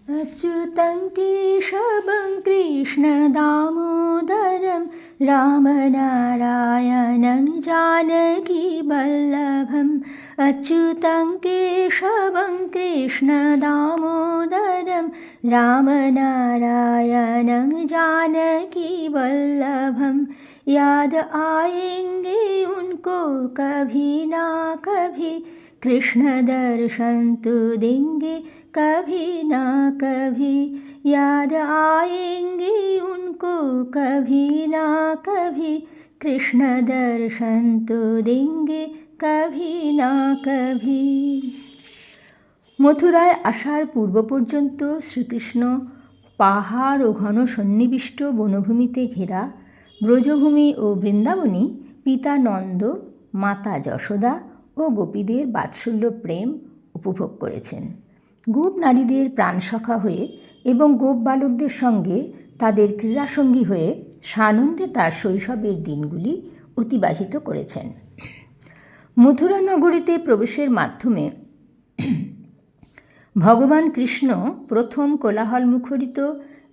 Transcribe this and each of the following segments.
अच्युतं केशवं कृष्णदामोदरं रामनारायणं जानकीवल्लभम् अच्युतं केशवं कृष्णदामोदरं रामनारायणं जानकीवल्लभं याद आएंगे उनको कभी ना कभी कृष्ण दर्शन तो देंगे कभी ना कभी याद आएंगे उनको कभी ना कभी कृष्ण दर्शन तो देंगे कभी ना कभी। মথুরায় আসার পূর্ব পর্যন্ত শ্রীকৃষ্ণ পাহাড় ও ঘন সন্নিবিষ্ট বনভূমিতে ঘেরা ব্রজভূমি ও বৃন্দাবনী পিতা নন্দ, মাতা যশোদা ও গোপীদের বাৎসল্য প্রেম উপভোগ করেছেন। গোপ নারীদের প্রাণসখা হয়ে এবং গোপ বালকদের সঙ্গে তাদের ক্রীড়াসঙ্গী হয়ে সানন্দে তার শৈশবের দিনগুলি অতিবাহিত করেছেন। মথুরা নগরীতে প্রবেশের মাধ্যমে ভগবান কৃষ্ণ প্রথম কোলাহল মুখরিত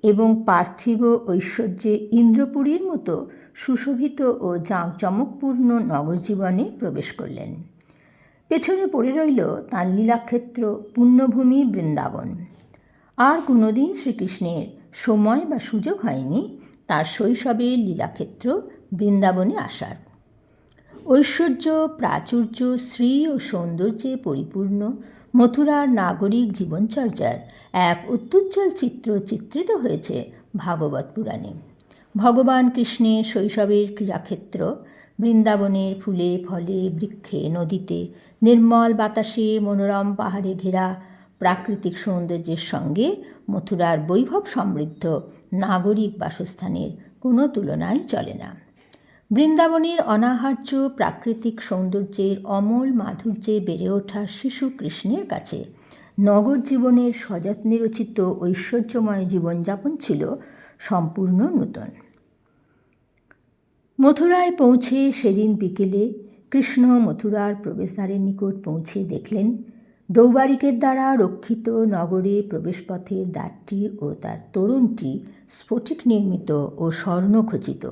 এবং পার্থিব ঐশ্বর্যে ইন্দ্রপুরীর মতো সুশোভিত ও জাঁকজমকপূর্ণ নগরজীবনে প্রবেশ করলেন। পেছনে পড়ে রইল তাঁর লীলাক্ষেত্র পুণ্যভূমি বৃন্দাবন। আর কোনোদিন শ্রীকৃষ্ণের সময় বা সুযোগ হয়নি তার শৈশবের লীলাক্ষেত্র বৃন্দাবনে আসার। ঐশ্বর্য, প্রাচুর্য, শ্রী ও সৌন্দর্যে পরিপূর্ণ মথুরার নাগরিক জীবনচর্যার এক অত্যুজ্জ্বল চিত্র চিত্রিত হয়েছে ভাগবত পুরাণে। ভগবান কৃষ্ণের শৈশবের ক্রীড়াক্ষেত্র বৃন্দাবনের ফুলে ফলে বৃক্ষে নদীতে নির্মল বাতাসে মনোরম পাহাড়ে ঘেরা প্রাকৃতিক সৌন্দর্যের সঙ্গে মথুরার বৈভব সমৃদ্ধ নাগরিক বাসস্থানের কোনো তুলনাই চলে না। বৃন্দাবনের অনাহার্য প্রাকৃতিক সৌন্দর্যের অমল মাধুর্যে বেড়ে ওঠা শিশু কৃষ্ণের কাছে নগর জীবনের সযত্নে রচিত ঐশ্বর্যময় জীবনযাপন ছিল সম্পূর্ণ নূতন। মথুরায় পৌঁছে সেদিন বিকেলে কৃষ্ণ মথুরার প্রবেশদ্বারের নিকট পৌঁছে দেখলেন দৌবারিকের দ্বারা রক্ষিত নগরে প্রবেশপথের দ্বারটি ও তার তোরণটি স্ফটিক নির্মিত ও স্বর্ণখচিত।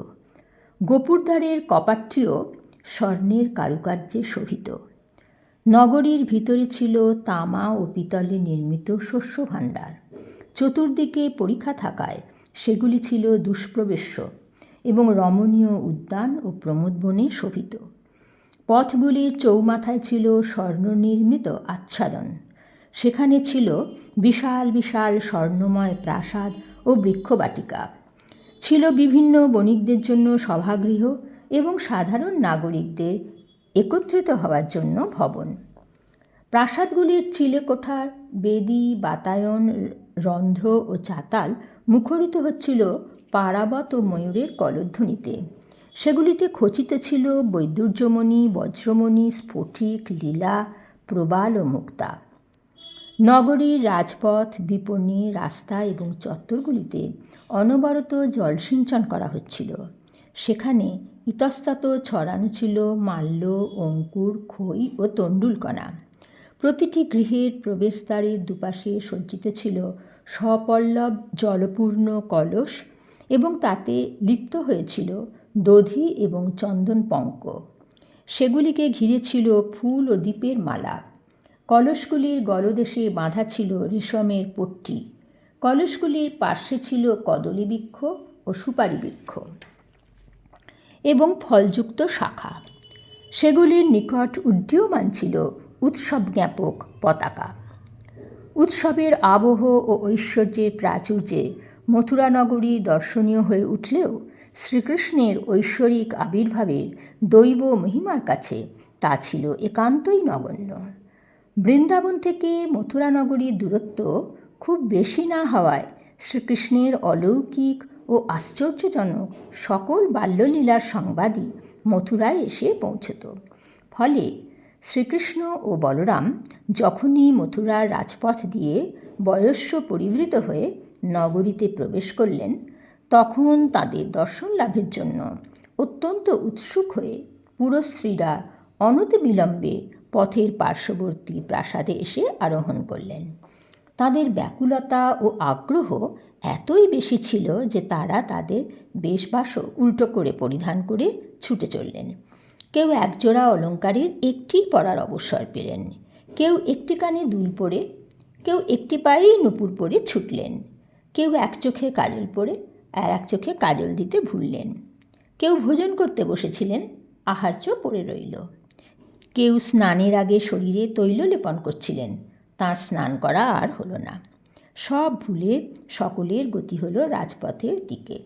গোপুরদ্বারের কপাটটিও স্বর্ণের কারুকার্যে শোভিত। নগরীর ভিতরে ছিল তামা ও পিতলে নির্মিত শস্য ভাণ্ডার। চতুর্দিকে পরিখা থাকায় সেগুলি ছিল দুষ্প্রবেশ্য এবং রমণীয় উদ্যান ও প্রমোদবনে শোভিত। পথগুলির চৌমাথায় ছিল স্বর্ণনির্মিত আচ্ছাদন। সেখানে ছিল বিশাল বিশাল স্বর্ণময় প্রাসাদ ও বৃক্ষবাটিকা। ছিল বিভিন্ন বণিকদের জন্য সভাগৃহ এবং সাধারণ নাগরিকদের একত্রিত হওয়ার জন্য ভবন। প্রাসাদগুলির চিলেকোঠার বেদি, বাতায়ন, রন্ধ্র ও চাতাল মুখরিত হচ্ছিল পারাবত ও ময়ূরের কলধ্বনিতে। সেগুলিতে খচিত ছিল বৈদুর্যমণি, বজ্রমণি, স্ফটিক, লীলা, প্রবাল ও মুক্তা। নগরীর রাজপথ, বিপণী, রাস্তা এবং চত্বরগুলিতে অনবরত জলসিঞ্চন করা হচ্ছিল। সেখানে ইতস্তত ছড়ানো ছিল মাল্য, অঙ্কুর, খই ও তণ্ডুলকণা। প্রতিটি গৃহের প্রবেশদ্বারের দুপাশে সজ্জিত ছিল সপল্লব জলপূর্ণ কলস এবং তাতে লিপ্ত হয়েছিল দধি এবং চন্দন পঙ্ক। সেগুলিকে ঘিরে ছিল ফুল ও দ্বীপের মালা। কলসগুলির গলদেশে বাঁধা ছিল রেশমের পট্টি। কলসগুলির পার্শ্বে ছিল কদলী বৃক্ষ ও সুপারি বৃক্ষ এবং ফলযুক্ত শাখা। সেগুলির নিকট উড্ডীয়মান ছিল উৎসব জ্ঞাপক পতাকা। উৎসবের আবহ ও ঐশ্বর্যের প্রাচুর্যে মথুরা নগরী দর্শনীয় হয়ে উঠলেও শ্রীকৃষ্ণের ঐশ্বরিক আবির্ভাবের দৈব মহিমার কাছে তা ছিল একান্তই নগণ্য। বৃন্দাবন থেকে মথুরা নগরীর দূরত্ব খুব বেশি না হওয়ায় শ্রীকৃষ্ণের অলৌকিক ও আশ্চর্যজনক সকল বাল্যলীলার সংবাদই মথুরায় এসে পৌঁছত। ফলে শ্রীকৃষ্ণ ও বলরাম যখনই মথুরার রাজপথ দিয়ে বয়স্য পরিবৃত হয়ে নগরীতে প্রবেশ করলেন, তখন তাদের দর্শন লাভের জন্য অত্যন্ত উৎসুক হয়ে পুরস্ত্রীরা অনতিবিলম্বে পথের পার্শ্ববর্তী প্রাসাদে এসে আরোহণ করলেন। তাদের ব্যাকুলতা ও আগ্রহ এতই বেশি ছিল যে তারা তাদের বেশবাসও উল্টো করে পরিধান করে ছুটে চললেন। কেউ একজোড়া অলঙ্কারের একটি পরার অবসর পেলেন, কেউ একটি কানে দুল পরে, কেউ একটি পায়েই নূপুর পরে ছুটলেন, কেউ এক চোখে কাজল পরে আর এক চোখে কাজল দিতে ভুললেন, কেউ ভোজন করতে বসেছিলেন, আহার্য পড়ে রইল, কেউ স্নানের আগে শরীরে তৈল লেপন করছিলেন, তার স্নান করা আর হলো না। সব ভুলে সকলের গতি হলো রাজপথের দিকে।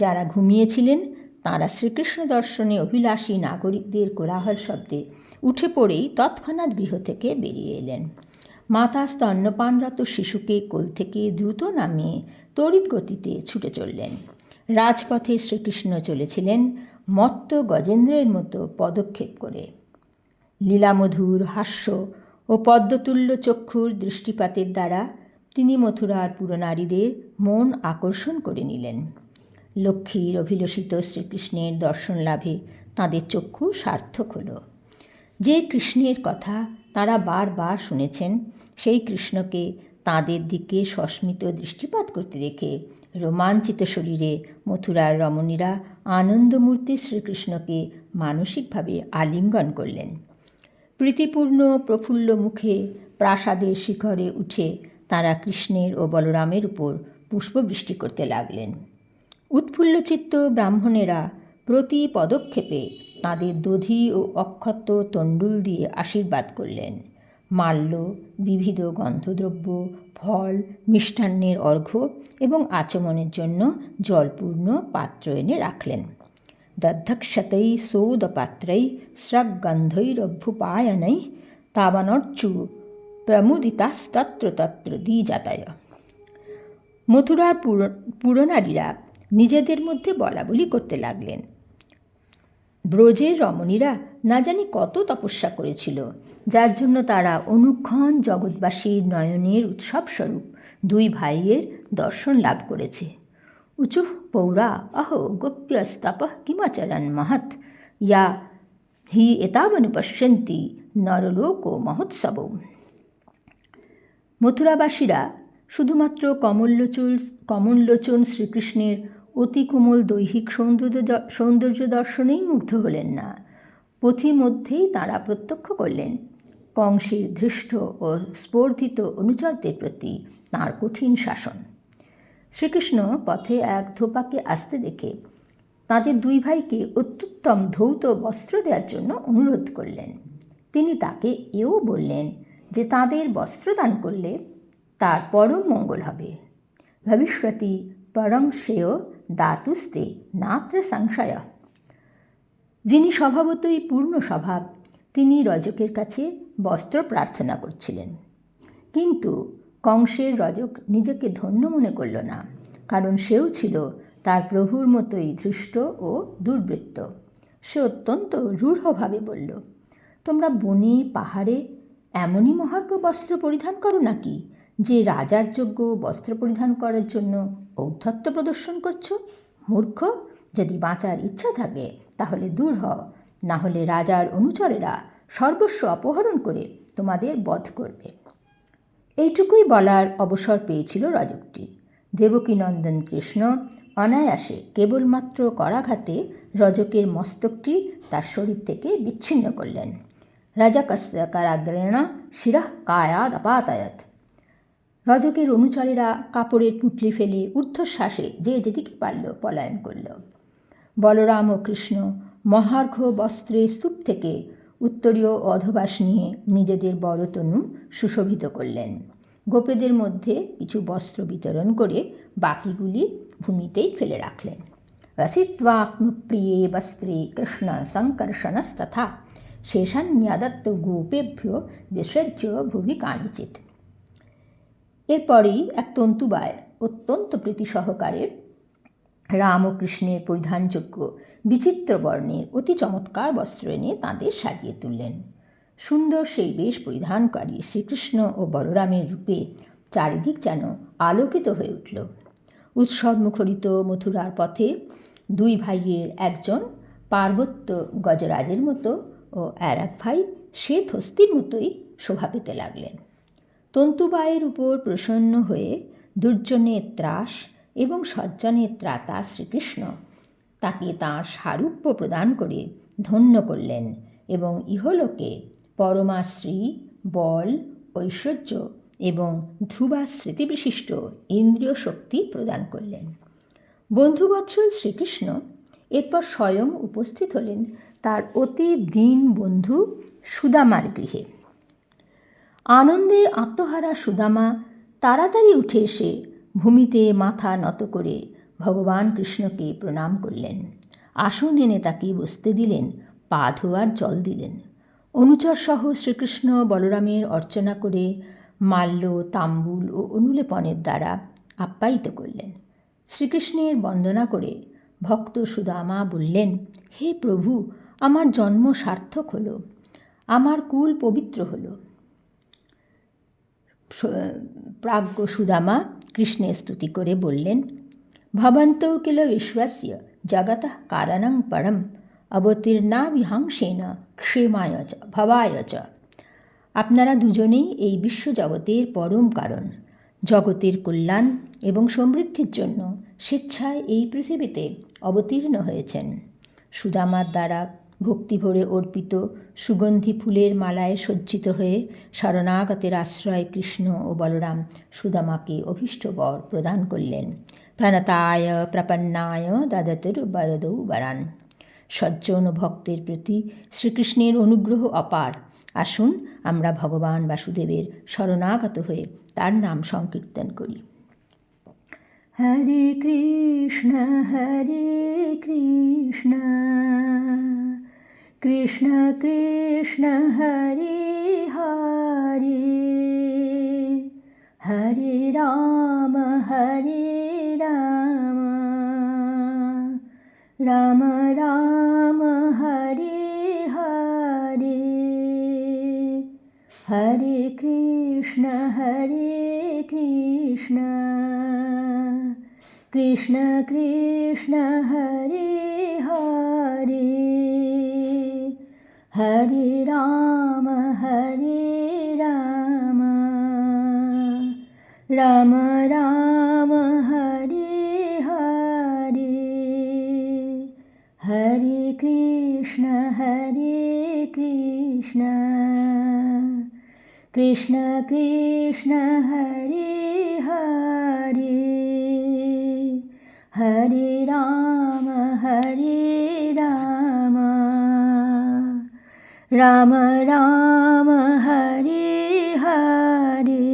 যারা ঘুমিয়েছিলেন তাঁরা শ্রীকৃষ্ণ দর্শনে অভিলাষী নাগরিকদের কোলাহল শব্দে উঠে পড়েই তৎক্ষণাৎ গৃহ থেকে বেরিয়ে এলেন। মাতা স্তন্যপানরত শিশুকে কোল থেকে দ্রুত নামিয়ে তড়িৎ গতিতে ছুটে চললেন। রাজপথে শ্রীকৃষ্ণ চলেছিলেন মত্ত গজেন্দ্রের মতো পদক্ষেপ করে। লীলামধুর হাস্য ও পদ্মতুল্য চক্ষুর দৃষ্টিপাতের দ্বারা তিনি মথুরার পুরনারীদের মন আকর্ষণ করে নিলেন। লক্ষ্মীর অভিলষিত শ্রীকৃষ্ণের দর্শন লাভে তাঁদের চক্ষু সার্থক হল। যে কৃষ্ণের কথা তাঁরা বারবার শুনেছেন, সেই কৃষ্ণকে তাঁদের দিকে সস্মিত দৃষ্টিপাত করতে দেখে রোমাঞ্চিত শরীরে মথুরার রমণীরা আনন্দমূর্তি শ্রীকৃষ্ণকে মানসিকভাবে আলিঙ্গন করলেন। প্রীতিপূর্ণ প্রফুল্ল মুখে প্রাসাদের শিখরে উঠে তাঁরা কৃষ্ণের ও বলরামের উপর পুষ্পবৃষ্টি করতে লাগলেন। উৎফুল্লচিত্ত ব্রাহ্মণেরা প্রতি পদক্ষেপে তাঁদের দধি ও অক্ষত তণ্ডুল দিয়ে আশীর্বাদ করলেন। মাল্য, বিবিধ গন্ধদ্রব্য, ফল, মিষ্টান্নের অর্ঘ্য এবং আচমনের জন্য জলপূর্ণ পাত্র এনে রাখলেন। দধ্যক্ষতৈ সৌদপাত্রৈ স্রগ্গন্ধৈরভ্যুপায়নৈ তাবানর্চু প্রমুদিতাস্তত্র তত্র দ্বিজাতয়। মথুরার পুরনারীরা নিজেদের মধ্যে বলাবলি করতে লাগলেন, ব্রজের রমণীরা না জানি কত তপস্যা করেছিল, যার জন্য তারা অনুক্ষণ জগৎবাসীর নয়নের উৎসবস্বরূপ দুই ভাইয়ের দর্শন লাভ করেছে। উচুঃ পৌরা অহো গোপ্যস্তপঃ কিমাচরণ মহৎ ইয়া হি এতাবনুপশ্যন্তি নরলোক মহোৎসব। মথুরাবাসীরা শুধুমাত্র কমললোচন শ্রীকৃষ্ণের অতি কোমল দৈহিক সৌন্দর্য দর্শনেই মুগ্ধ হলেন না, পথিমধ্যেই তাঁরা প্রত্যক্ষ করলেন কংসের ধৃষ্ট ও স্পর্ধিত অনুচরদের প্রতি তাঁর কঠিন শাসন। শ্রীকৃষ্ণ পথে এক ধোপাকে আসতে দেখে তাদের দুই ভাইকে অত্যুত্তম ধৌত বস্ত্র দেওয়ার জন্য অনুরোধ করলেন। তিনি তাকে এও বললেন যে তাদের বস্ত্রদান করলে তার পরম মঙ্গল হবে। ভবিষ্যতি পরং শ্রেয় দাতুস্তে নাত্র সংশয়। যিনি স্বভাবতই পূর্ণ স্বভাব, তিনি রজকের কাছে বস্ত্র প্রার্থনা করছিলেন। কিন্তু কংসের রজক নিজেকে ধন্য মনে করল না, কারণ সেও ছিল তার প্রভুর মতোই ধৃষ্ট ও দুর্বৃত্ত। সে অত্যন্ত রূঢ়ভাবে বলল, তোমরা বনে পাহাড়ে এমনই মহার্ঘ বস্ত্র পরিধান করো নাকি যে রাজার যোগ্য বস্ত্র পরিধান করার জন্য ঔদ্ধত্য প্রদর্শন করছো? মূর্খ, যদি বাঁচার ইচ্ছা থাকে তাহলে দূর হও, না হলে রাজার অনুচরেরা সর্বস্ব অপহরণ করে তোমাদের বধ করবে। এইটুকুই বলার অবসর পেয়েছিল রজকটি। দেবকীনন্দন কৃষ্ণ অনায়াসে কেবলমাত্র করাঘাতে রজকের মস্তকটি তার শরীর থেকে বিচ্ছিন্ন করলেন। রাজকস্য কারাগ্রেণ শিরঃ কায়াদ অপাতয়ৎ। রজকের অনুচরেরা কাপড়ের পুঁটলি ফেলে ঊর্ধ্বশ্বাসে যে যেদিকে পারল পলায়ন করল। বলরাম ও কৃষ্ণ মহার্ঘ বস্ত্রের স্তূপ থেকে উত্তরীয় অধবাস নিয়ে নিজেদের বড়তনু সুশোভিত করলেন। গোপেদের মধ্যে কিছু বস্ত্র বিতরণ করে বাকিগুলি ভূমিতেই ফেলে রাখলেন। রসিত্বাত্মপ্রিয়ে বস্ত্রে কৃষ্ণ সংকর্ষণস্তথা শেষান্যাদত্ত গোপেভ্য বিসৃজ্য ভুবি কানিচিৎ। এরপরেই এক তন্তুবায় অত্যন্ত প্রীতি সহকারে রাম ও কৃষ্ণের পরিধানযোগ্য বিচিত্র বর্ণের অতি চমৎকার বস্ত্র এনে তাঁদের সাজিয়ে তুললেন। সুন্দর সেই বেশ পরিধানকারী শ্রীকৃষ্ণ ও বলরামের রূপে চারিদিক যেন আলোকিত হয়ে উঠল। উৎসব মুখরিত মথুরার পথে দুই ভাইয়ের একজন পার্বত্য গজরাজের মতো ও আর এক ভাই শ্বেত হস্তির মতোই শোভা পেতে লাগলেন। তন্তুবায়ের উপর প্রসন্ন হয়ে দুর্জনের ত্রাস এবং সজ্জনের ত্রাতা শ্রীকৃষ্ণ তাকে তাঁর সারূপ্য প্রদান করে ধন্য করলেন এবং ইহলোকে পরমাশ্রী, বল, ঐশ্বর্য এবং ধ্রুবা স্মৃতিবিশিষ্ট ইন্দ্রিয় শক্তি প্রদান করলেন। বন্ধুবৎসল শ্রীকৃষ্ণ এরপর স্বয়ং উপস্থিত হলেন তার অতি দীন বন্ধু সুদামার গৃহে। আনন্দে আত্মহারা সুদামা তাড়াতাড়ি উঠে এসে ভূমিতে মাথা নত করে ভগবান কৃষ্ণকে প্রণাম করলেন। আসন এনে তাকে বসতে দিলেন, পা ধোয়ার জল দিলেন। অনুচরসহ শ্রীকৃষ্ণ বলরামের অর্চনা করে মাল্য, তাম্বুল ও অনুলেপনের দ্বারা আপ্যায়িত করলেন। শ্রীকৃষ্ণের বন্দনা করে ভক্ত সুদামা বললেন, হে প্রভু, আমার জন্ম সার্থক হলো, আমার কুল পবিত্র হলো। প্রাজ্ঞ সুদামা কৃষ্ণের স্তুতি করে বললেন, ভবন্তৌ কিল বিশ্বস্য জগতঃ কারণং পরম অবতীর্ণা বিহংসেন ক্ষেমায় চ ভবায় চ। আপনারা দুজনেই এই বিশ্বজগতের পরম কারণ, জগতের কল্যাণ এবং সমৃদ্ধির জন্য স্বেচ্ছায় এই পৃথিবীতে অবতীর্ণ হয়েছেন। সুদামার দ্বারা ভক্তিভরে অর্পিত সুগন্ধি ফুলের মালায় সজ্জিত হয়ে শরণাগতের আশ্রয় কৃষ্ণ ও বলরাম সুদামাকে অভীষ্ট বর প্রদান করলেন। প্রণতায় প্রপন্নায় দদতুর বরদৌ বরান। সজ্জন ভক্তের প্রতি শ্রীকৃষ্ণের অনুগ্রহ অপার। আসুন আমরা ভগবান বাসুদেবের শরণাগত হয়ে তার নাম সংকীর্তন করি। হরে কৃষ্ণ কৃষ্ণ কৃষ্ণ হরে হরে, হরে রাম রাম রাম হরে হরে, হরে কৃষ্ণ কৃষ্ণ কৃষ্ণ হরে হরে, হরে রাম রাম রাম হরে হরে, হরে কৃষ্ণ কৃষ্ণ কৃষ্ণ হরে হরে, হরে রাম রাম রাম হরে হরে।